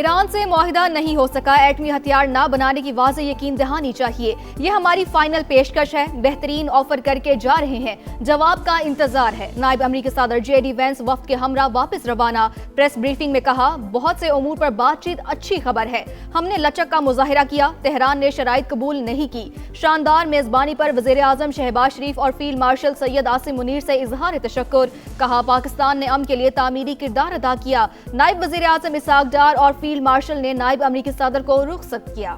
ایران سے معاہدہ نہیں ہو سکا، ایٹمی ہتھیار نہ بنانے کی واضح یقین دہانی چاہیے، یہ ہماری فائنل پیشکش ہے، بہترین آفر کر کے جا رہے ہیں، جواب کا انتظار ہے۔ نائب امریکی صدر جے ڈی وینس وفد کے ہمراہ واپس روانہ، پریس بریفنگ میں کہا بہت سے امور پر بات چیت اچھی خبر ہے، ہم نے لچک کا مظاہرہ کیا، تہران نے شرائط قبول نہیں کی۔ شاندار میزبانی پر وزیر اعظم شہباز شریف اور فیلڈ مارشل سید عاصم منیر سے اظہار تشکر، کہا پاکستان نے امن کے لیے تعمیری کردار ادا کیا۔ نائب وزیر اعظم اسحاق ڈار اور فیلڈ مارشل نے نائب امریکی صدر کو رخصت کیا۔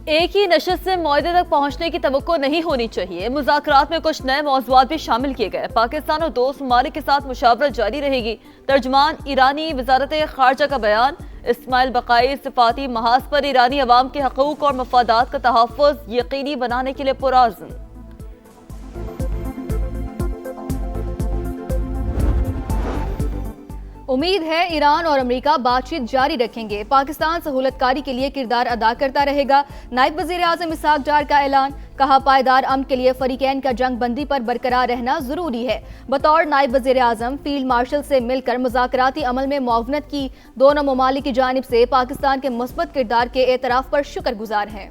ایک ہی نشست سے معاہدے تک پہنچنے کی توقع نہیں ہونی چاہیے، مذاکرات میں کچھ نئے موضوعات بھی شامل کیے گئے، پاکستان اور دوست ممالک کے ساتھ مشاورت جاری رہے گی۔ ترجمان ایرانی وزارت خارجہ کا بیان، اسماعیل بقائی صفاتی محاذ پر ایرانی عوام کے حقوق اور مفادات کا تحفظ یقینی بنانے کے لیے پرعزم۔ امید ہے ایران اور امریکہ بات چیت جاری رکھیں گے، پاکستان سہولت کاری کے لیے کردار ادا کرتا رہے گا۔ نائب وزیر اعظم اسحاق ڈار کا اعلان، کہا پائیدار امن کے لیے فریقین کا جنگ بندی پر برقرار رہنا ضروری ہے۔ بطور نائب وزیر اعظم فیلڈ مارشل سے مل کر مذاکراتی عمل میں معاونت کی، دونوں ممالک کی جانب سے پاکستان کے مثبت کردار کے اعتراف پر شکر گزار ہیں۔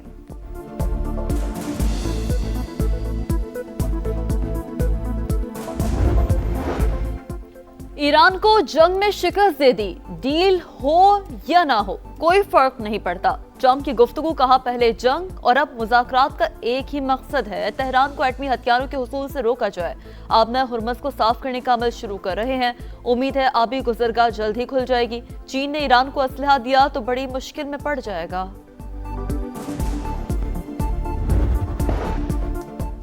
ایران کو جنگ میں شکست دے دی، ڈیل ہو یا نہ ہو کوئی فرق نہیں پڑتا، ٹرمپ کی گفتگو، کہا پہلے جنگ اور اب مذاکرات کا ایک ہی مقصد ہے، تہران کو ایٹمی ہتھیاروں کے حصول سے روکا جائے، آبنہ ہرمز کو صاف کرنے کا عمل شروع کر رہے ہیں، امید ہے آبی گزرگاہ جلد ہی کھل جائے گی، چین نے ایران کو اسلحہ دیا تو بڑی مشکل میں پڑ جائے گا۔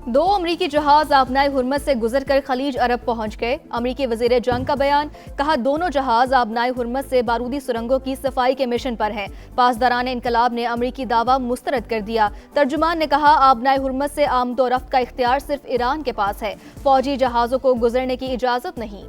دو امریکی جہاز آبنائے ہرمز سے گزر کر خلیج عرب پہنچ گئے، امریکی وزیر جنگ کا بیان، کہا دونوں جہاز آبنائے ہرمز سے بارودی سرنگوں کی صفائی کے مشن پر ہیں، پاسداران انقلاب نے امریکی دعویٰ مسترد کر دیا۔ ترجمان نے کہا آبنائے ہرمز سے آمد و رفت کا اختیار صرف ایران کے پاس ہے، فوجی جہازوں کو گزرنے کی اجازت نہیں۔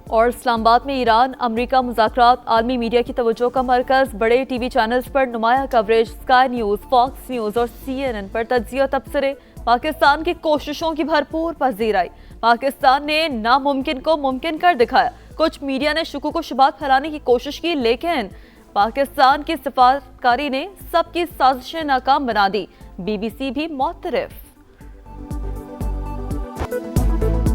اور اسلام آباد میں ایران امریکہ مذاکرات، عالمی میڈیا کی توجہ کا مرکز، بڑے ٹی وی چینلز پر نمایاں coverage, sky News, Fox News اور CNN پر تجزیہ تبصرے، پاکستان کی کوششوں کی بھرپور پذیرائی، پاکستان نے ناممکن کو ممکن کر دکھایا، کچھ میڈیا نے شکوک و شبہات پھیلانے کی کوشش کی لیکن پاکستان کی سفارتکاری نے سب کی سازشیں ناکام بنا دی، BBC بھی معترف۔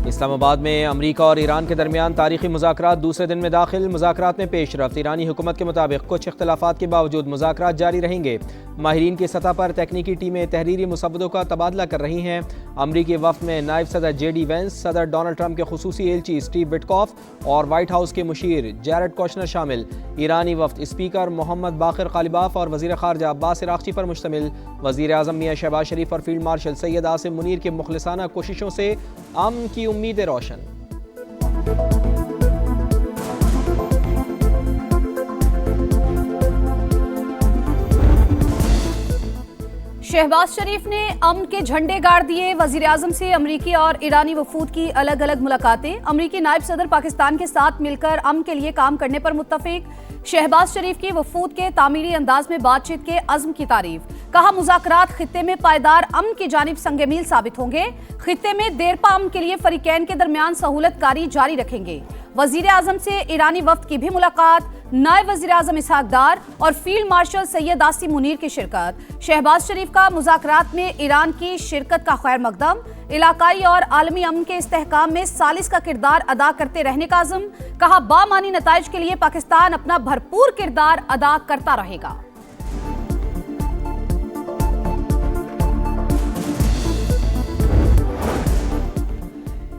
اسلام آباد میں امریکہ اور ایران کے درمیان تاریخی مذاکرات دوسرے دن میں داخل، مذاکرات میں پیش رفت، ایرانی حکومت کے مطابق کچھ اختلافات کے باوجود مذاکرات جاری رہیں گے، ماہرین کی سطح پر تکنیکی ٹیمیں تحریری مسودوں کا تبادلہ کر رہی ہیں، امریکی وفد میں نائب صدر جے ڈی وینس، صدر ڈونلڈ ٹرمپ کے خصوصی ایلچی سٹیو وٹکوف اور وائٹ ہاؤس کے مشیر جیرڈ کوشنر شامل، ایرانی وفد اسپیکر محمد باقر قالیباف اور وزیر خارجہ عباس عراقچی پر مشتمل، وزیر اعظم میاں شہباز شریف اور فیلڈ مارشل سید عاصم منیر کے مخلصانہ کوششوں سے امن کی امیدیں روشن۔ شہباز شریف نے امن کے جھنڈے گاڑ دیے، وزیر اعظم سے امریکی اور ایرانی وفود کی الگ الگ ملاقاتیں، امریکی نائب صدر پاکستان کے ساتھ مل کر امن کے لیے کام کرنے پر متفق، شہباز شریف کی وفود کے تعمیری انداز میں بات چیت کے عزم کی تعریف، کہا مذاکرات خطے میں پائیدار امن کی جانب سنگ میل ثابت ہوں گے، خطے میں دیرپا امن کے لیے فریقین کے درمیان سہولت کاری جاری رکھیں گے، وزیر اعظم سے ایرانی وفد کی بھی ملاقات، نائب وزیر اعظم اسحاق ڈار اور فیلڈ مارشل سید عاصم منیر کی شرکت، شہباز شریف کا مذاکرات میں ایران کی شرکت کا خیر مقدم، علاقائی اور عالمی امن کے استحکام میں ثالث کا کردار ادا کرتے رہنے کا عزم، کہا بامعنی نتائج کے لیے پاکستان اپنا بھرپور کردار ادا کرتا رہے گا۔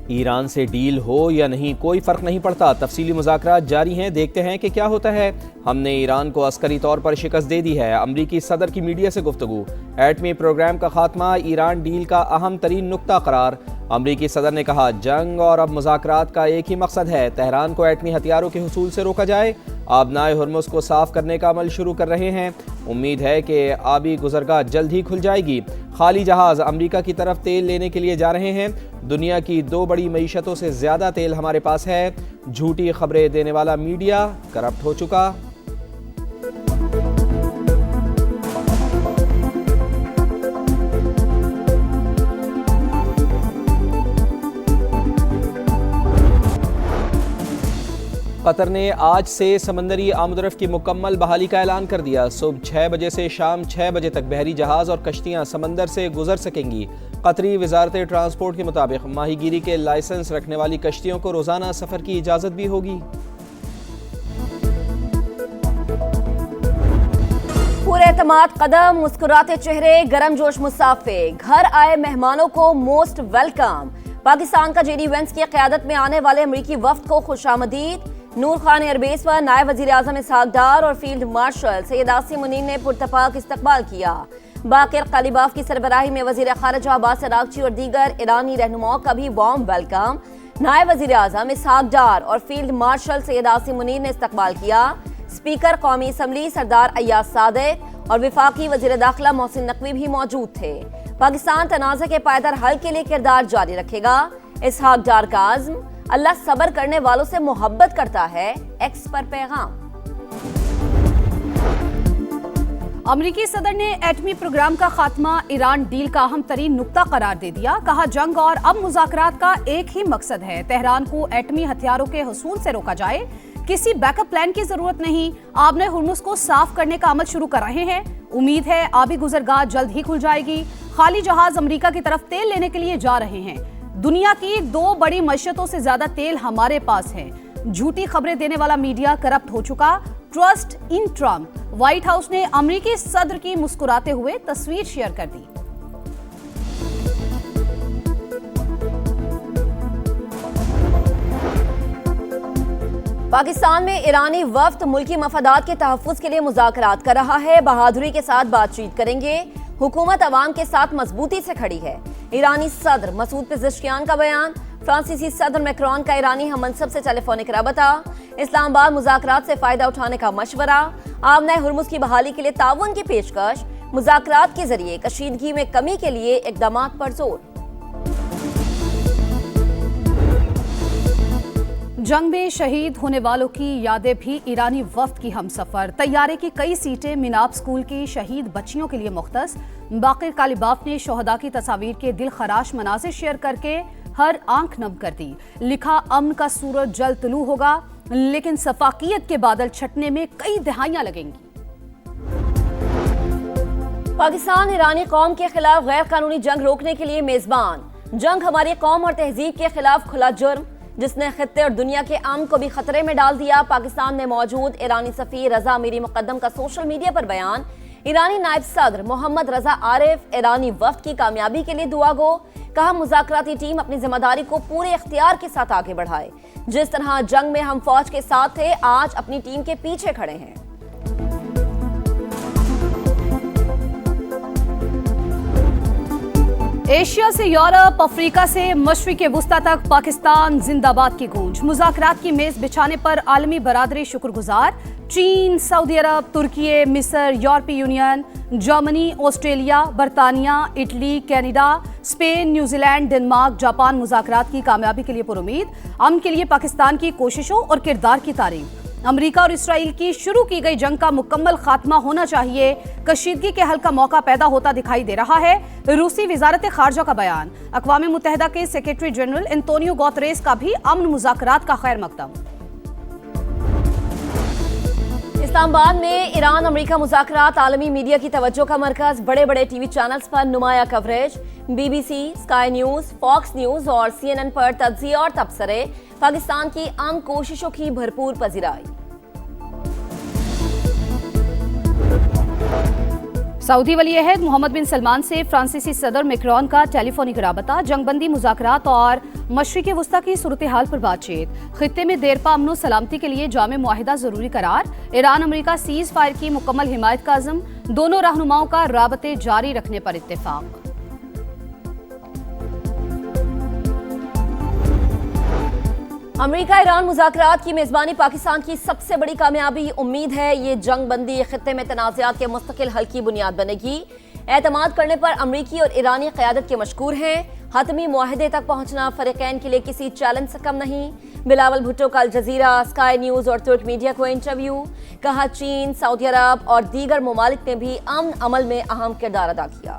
ایران سے ڈیل ہو یا نہیں کوئی فرق نہیں پڑتا، تفصیلی مذاکرات جاری ہیں، دیکھتے ہیں کہ کیا ہوتا ہے، ہم نے ایران کو عسکری طور پر شکست دے دی ہے، امریکی صدر کی میڈیا سے گفتگو، ایٹمی پروگرام کا خاتمہ ایران ڈیل کا اہم ترین نقطہ قرار، امریکی صدر نے کہا جنگ اور اب مذاکرات کا ایک ہی مقصد ہے، تہران کو ایٹمی ہتھیاروں کے حصول سے روکا جائے، آبنائے ہرمز کو صاف کرنے کا عمل شروع کر رہے ہیں، امید ہے کہ آبی گزرگاہ جلد ہی کھل جائے گی، خالی جہاز امریکہ کی طرف تیل لینے کے لیے جا رہے ہیں، دنیا کی 2 بڑی معیشتوں سے زیادہ تیل ہمارے پاس ہے، جھوٹی خبریں دینے والا میڈیا کرپٹ ہو چکا۔ قطر نے آج سے سمندری آمد و رفت کی مکمل بحالی کا اعلان کر دیا۔ صبح 6 بجے سے شام 6 بجے تک بحری جہاز اور کشتیاں سمندر سے گزر سکیں گی۔ قطری وزارت ٹرانسپورٹ کے مطابق ماہی گیری کے لائسنس رکھنے والی کشتیوں کو روزانہ سفر کی اجازت بھی ہوگی۔ پورے اعتماد قدم، مسکراتے چہرے، گرم جوش مسافے، گھر آئے مہمانوں کو موسٹ ویلکم۔ پاکستان کا جے ڈی وینس کی قیادت میں آنے والے امریکی وفد کو خوش آمدید۔ نور خان ایئر بیس پر نائب وزیر اعظم اسحاق ڈار اور فیلڈ مارشل سید عاصم منیر نے پرتپاک استقبال کیا۔ باقر قالیباف کی سربراہی میں وزیر خارجہ عباس عراقچی اور دیگر ایرانی رہنماؤں کا بھی وارم ویلکم۔ نائب وزیر اعظم اسحاق ڈار اور فیلڈ مارشل سید عاصم منیر نے استقبال کیا۔ اسپیکر قومی اسمبلی سردار ایاز صادق اور وفاقی وزیر داخلہ محسن نقوی بھی موجود تھے۔ پاکستان تنازع کے پائیدار حل کے لیے کردار جاری رکھے گا۔ اسحاق ڈار کا عزم، اللہ صبر کرنے والوں سے محبت کرتا ہے، ایکس پر پیغام۔ امریکی صدر نے ایٹمی پروگرام کا خاتمہ ایران ڈیل کا اہم ترین نقطہ قرار دے دیا۔ کہا جنگ اور اب مذاکرات کا ایک ہی مقصد ہے، تہران کو ایٹمی ہتھیاروں کے حصول سے روکا جائے، کسی بیک اپ پلان کی ضرورت نہیں۔ آبِ ہرمز کو صاف کرنے کا عمل شروع کر رہے ہیں، امید ہے آبی گزرگاہ جلد ہی کھل جائے گی۔ خالی جہاز امریکہ کی طرف تیل لینے کے لیے جا رہے ہیں۔ دنیا کی 2 بڑی معیشتوں سے زیادہ تیل ہمارے پاس ہے۔ جھوٹی خبریں دینے والا میڈیا کرپٹ ہو چکا، trust in Trump. White house نے امریکی صدر کی مسکراتے ہوئے تصویر شیئر کر دی۔ پاکستان میں ایرانی وفد ملکی مفادات کے تحفظ کے لیے مذاکرات کر رہا ہے، بہادری کے ساتھ بات چیت کریں گے۔ حکومت عوام کے ساتھ مضبوطی سے کھڑی ہے۔ ایرانی صدر مسعود پزشکیان کا بیان۔ فرانسیسی صدر میکرون کا ایرانی ہم منصب سے ٹیلی فونک رابطہ۔ اسلام آباد مذاکرات سے فائدہ اٹھانے کا مشورہ۔ آبِ ہرمز کی بحالی کے لیے تعاون کی پیشکش۔ مذاکرات کے ذریعے کشیدگی میں کمی کے لیے اقدامات پر زور۔ جنگ میں شہید ہونے والوں کی یادیں بھی ایرانی وفد کی ہم سفر۔ طیارے کی کئی سیٹیں میناب اسکول کی شہید بچیوں کے لیے مختص۔ باقر قالیباف نے شہداء کی تصاویر کے دل خراش مناظر شیئر کر کے ہر آنکھ نم کر دی۔ لکھا امن کا سورج جلد طلوع ہوگا، لیکن سفاکیت کے بادل چھٹنے میں کئی دہائیاں لگیں گی۔ پاکستان ایرانی قوم کے خلاف غیر قانونی جنگ روکنے کے لیے میزبان۔ جنگ ہماری قوم اور تہذیب کے خلاف کھلا جرم، جس نے خطے اور دنیا کے امن کو بھی خطرے میں ڈال دیا۔ پاکستان میں موجود ایرانی سفیر رضا امیری مقدم کا سوشل میڈیا پر بیان۔ ایرانی نائب صدر محمد رضا عارف ایرانی وفد کی کامیابی کے لیے دعا گو۔ کہا مذاکراتی ٹیم اپنی ذمہ داری کو پورے اختیار کے ساتھ آگے بڑھائے۔ جس طرح جنگ میں ہم فوج کے ساتھ تھے، آج اپنی ٹیم کے پیچھے کھڑے ہیں۔ ایشیا سے یورپ، افریقہ سے مشرق وسطی تک پاکستان زندہ باد کی گونج۔ مذاکرات کی میز بچھانے پر عالمی برادری شکر گزار۔ چین، سعودی عرب، ترکی، مصر، یورپی یونین، جرمنی، آسٹریلیا، برطانیہ، Italy, Canada, Spain, New Zealand, Denmark, Japan مذاکرات کی کامیابی کے لیے پرامید۔ امن کے لیے پاکستان کی کوششوں اور کردار کی تعریف۔ امریکہ اور اسرائیل کی شروع کی گئی جنگ کا مکمل خاتمہ ہونا چاہیے، کشیدگی کے حل کا موقع پیدا ہوتا دکھائی دے رہا ہے۔ روسی وزارت خارجہ کا بیان۔ اقوام متحدہ کے سیکریٹری جنرل انتونیو گوتریس کا بھی امن مذاکرات کا خیر مقدم۔ اسلام آباد میں ایران امریکہ مذاکرات عالمی میڈیا کی توجہ کا مرکز۔ بڑے بڑے ٹی وی چینلز پر نمایاں coverage. B B C, Sky News, Fox News اور سی این این پر تجزیے اور تبصرے۔ پاکستان کی عام کوششوں کی بھرپور پذیرائی۔ سعودی ولی عہد محمد بن سلمان سے فرانسیسی صدر میکرون کا ٹیلی فونک رابطہ۔ جنگ بندی مذاکرات اور مشرق وسطی کی صورتحال پر بات چیت۔ خطے میں دیرپا امن و سلامتی کے لیے جامع معاہدہ ضروری قرار۔ ایران امریکہ سیز فائر کی مکمل حمایت کا عزم۔ دونوں رہنماؤں کا رابطے جاری رکھنے پر اتفاق۔ امریکہ ایران مذاکرات کی میزبانی پاکستان کی سب سے بڑی کامیابی۔ امید ہے یہ جنگ بندی خطے میں تنازعات کے مستقل حل کی بنیاد بنے گی۔ اعتماد کرنے پر امریکی اور ایرانی قیادت کے مشکور ہیں۔ حتمی معاہدے تک پہنچنا فریقین کے لیے کسی چیلنج سے کم نہیں۔ بلاول بھٹو کا الجزیرہ، اسکائی نیوز اور ترک میڈیا کو انٹرویو۔ کہا چین، سعودی عرب اور دیگر ممالک نے بھی امن عمل میں اہم کردار ادا کیا۔